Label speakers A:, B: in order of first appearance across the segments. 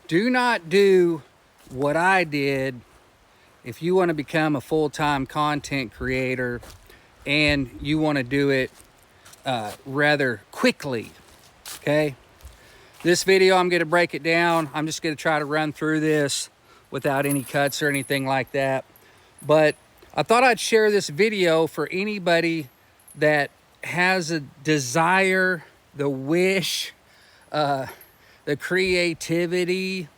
A: Do not do what I did if you want to become a full-time content creator and you want to do it rather quickly, okay? This video, I'm going to break it down. I'm just going to try to run through this without any cuts or anything like that. But I thought I'd share this video for anybody that has a desire, the wish, the creativity,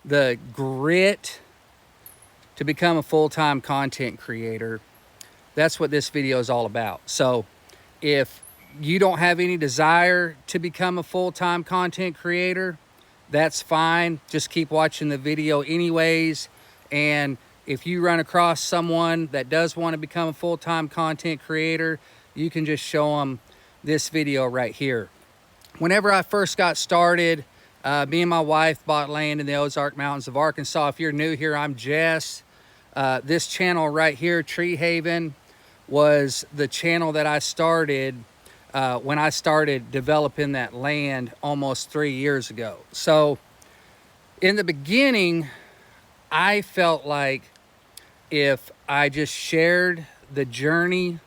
A: the grit to become a full-time content creator. That's what this video is all about. So if you don't have any desire to become a full-time content creator, that's fine. Just keep watching the video anyways. And if you run across someone that does want to become a full-time content creator, you can just show them this video right here. Whenever I first got started, me and my wife bought land in the Ozark Mountains of Arkansas. If you're new here, I'm Jess. This channel right here, Tree Haven, was the channel that I started when I started developing that land almost 3 years ago. So in the beginning, I felt like if I just shared the journey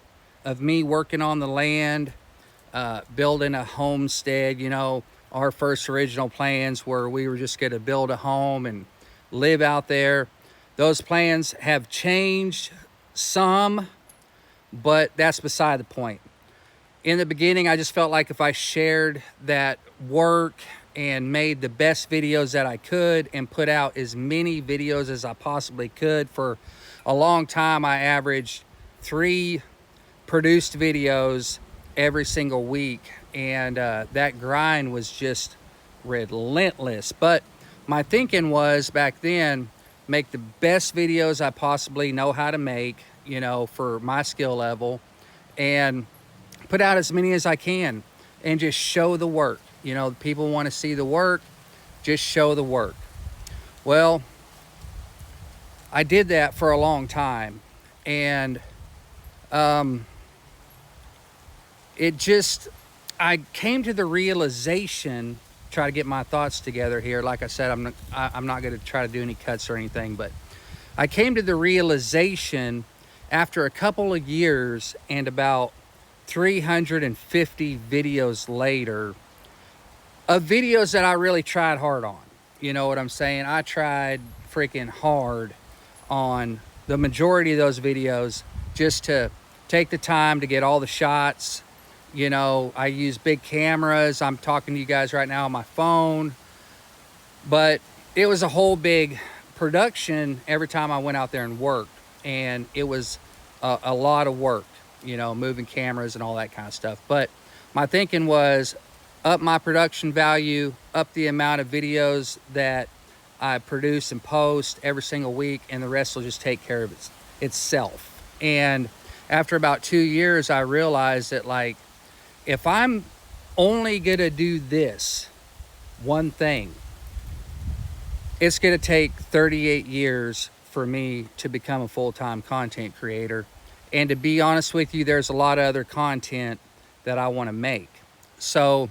A: of me working on the land, building a homestead, you know, our first original plans where we were just going to build a home and live out there. Those plans have changed some, but that's beside the point. In the beginning, I just felt like if I shared that work and made the best videos that I could and put out as many videos as I possibly could. For a long time, I averaged 3 produced videos every single week, and that grind was just relentless. But my thinking was back then, make the best videos I possibly know how to make, you know, for my skill level, and put out as many as I can and just show the work. You know, people want to see the work, just show the work. Well, I did that for a long time, and I came to the realization, try to get my thoughts together here. Like I said, I'm not going to try to do any cuts or anything, but I came to the realization after a couple of years and about 350 videos later of videos that I really tried hard on. You know what I'm saying? I tried freaking hard on the majority of those videos just to take the time to get all the shots. You know, I use big cameras. I'm talking to you guys right now on my phone. But it was a whole big production every time I went out there and worked. And it was a lot of work, you know, moving cameras and all that kind of stuff. But my thinking was up my production value, up the amount of videos that I produce and post every single week, and the rest will just take care of itself. And after about 2 years, I realized that, like, if I'm only gonna do this one thing, it's gonna take 38 years for me to become a full-time content creator. And to be honest with you, there's a lot of other content that I want to make. So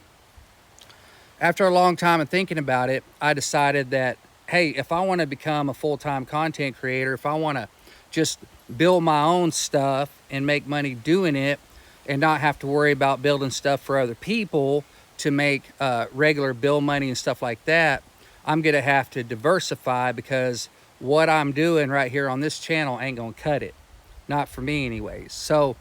A: after a long time of thinking about it, I decided that, hey, if I want to become a full-time content creator, if I want to just build my own stuff and make money doing it and not have to worry about building stuff for other people to make regular bill money and stuff like that, I'm going to have to diversify, because what I'm doing right here on this channel ain't going to cut it. Not for me anyways. So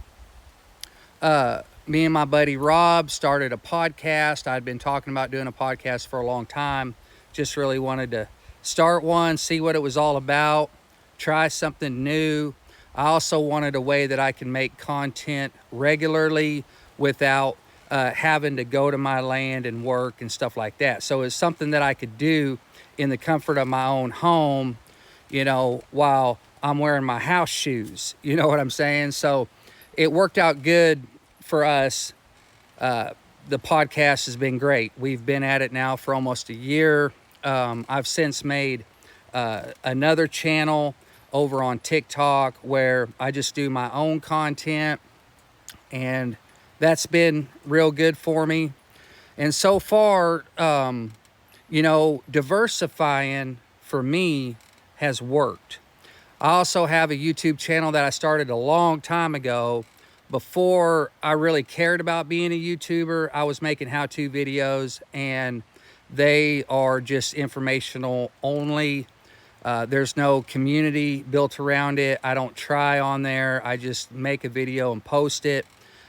A: me and my buddy Rob started a podcast. I'd been talking about doing a podcast for a long time. Just really wanted to start one, see what it was all about, try something new. I also wanted a way that I can make content regularly without having to go to my land and work and stuff like that. So it's something that I could do in the comfort of my own home, you know, while I'm wearing my house shoes. You know what I'm saying? So it worked out good for us. The podcast has been great. We've been at it now for almost a year. I've since made another channel over on TikTok where I just do my own content, and that's been real good for me. And so far, You know, diversifying for me has worked. I also have a YouTube channel that I started a long time ago. Before I really cared about being a YouTuber, I was making how-to videos, and they are just informational only. There's no community built around it. I don't try on there. I just make a video and post it.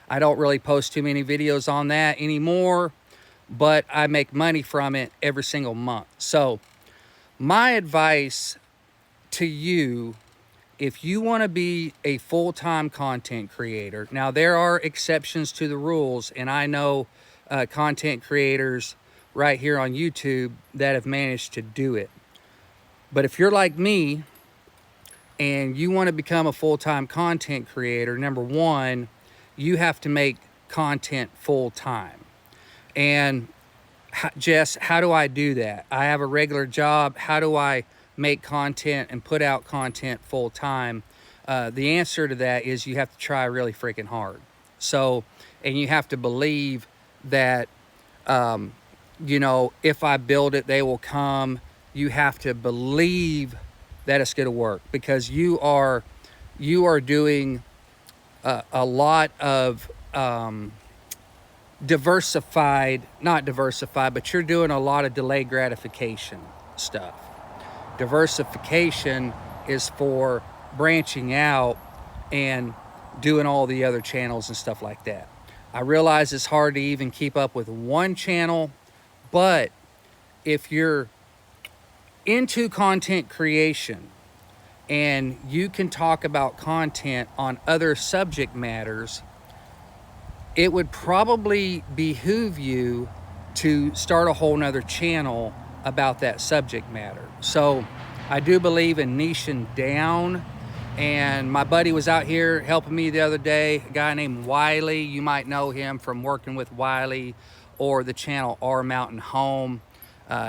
A: I don't really post too many videos on that anymore, but I make money from it every single month. So my advice to you, if you want to be a full-time content creator, now there are exceptions to the rules, and I know content creators right here on YouTube that have managed to do it. But if you're like me and you want to become a full-time content creator, number one, you have to make content full-time. And Jess, how do I do that? I have a regular job. How do I make content and put out content full-time? The answer to that is you have to try really freaking hard. So, and you have to believe that, you know, if I build it, they will come. You have to believe that it's going to work, because you are doing a lot of not diversified, but you're doing a lot of delayed gratification stuff. Diversification is for branching out and doing all the other channels and stuff like that. I realize it's hard to even keep up with one channel, but if you're into content creation and you can talk about content on other subject matters, it would probably behoove you to start a whole nother channel about that subject matter. So I do believe in niching down. And my buddy was out here helping me the other day, a guy named Wiley. You might know him from working with Wiley or the channel Our Mountain Home.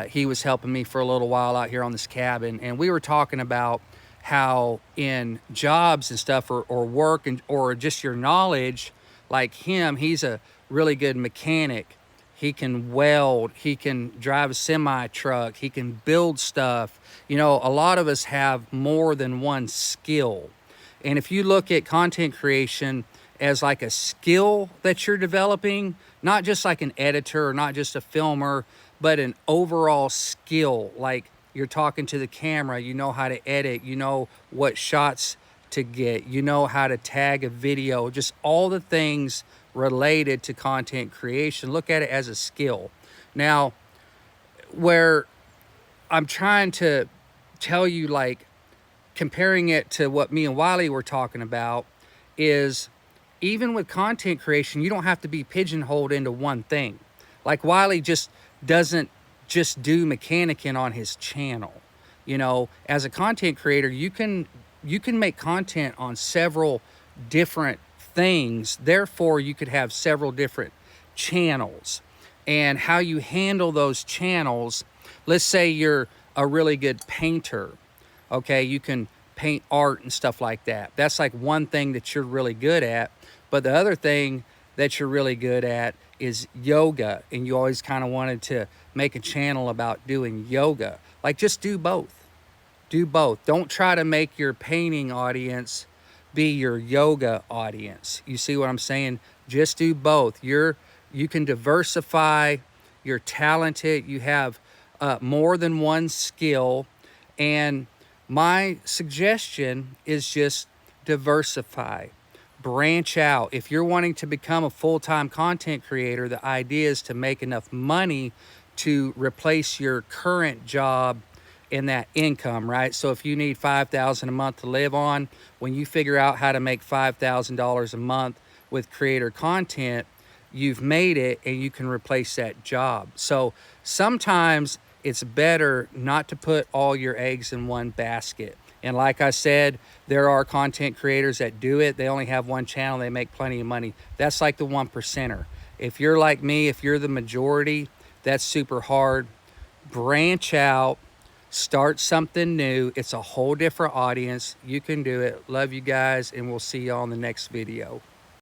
A: He was helping me for a little while out here on this cabin, and we were talking about how in jobs and stuff, or work, and or just your knowledge, like him, he's a really good mechanic. He can weld, he can drive a semi truck, he can build stuff. You know, a lot of us have more than one skill. And if you look at content creation as like a skill that you're developing, not just like an editor or not just a filmer, but an overall skill, like you're talking to the camera, you know how to edit, you know what shots to get, you know how to tag a video, just all the things related to content creation. Look at it as a skill. Now, where I'm trying to tell you, like comparing it to what me and Wiley were talking about, is even with content creation, you don't have to be pigeonholed into one thing. Like Wiley just doesn't just do mechanicing on his channel. You know, as a content creator, you can make content on several different things. Therefore, you could have several different channels. And how you handle those channels, let's say you're a really good painter. Okay, you can paint art and stuff like that. That's like one thing that you're really good at. But the other thing that you're really good at is yoga, and you always kind of wanted to make a channel about doing yoga. Like, just do both. Do both. Don't try to make your painting audience be your yoga audience. You see what I'm saying? Just do both. You can diversify. You're talented. You have more than one skill. And my suggestion is just diversify. Branch out. If you're wanting to become a full-time content creator, the idea is to make enough money to replace your current job in that income, right? So if you need $5,000 a month to live on, when you figure out how to make $5,000 a month with creator content, you've made it, and you can replace that job. So sometimes it's better not to put all your eggs in one basket. And like I said, there are content creators that do it. They only have one channel. They make plenty of money. That's like the 1%er. If you're like me, if you're the majority, that's super hard. Branch out. Start something new. It's a whole different audience. You can do it. Love you guys, and we'll see you on the next video.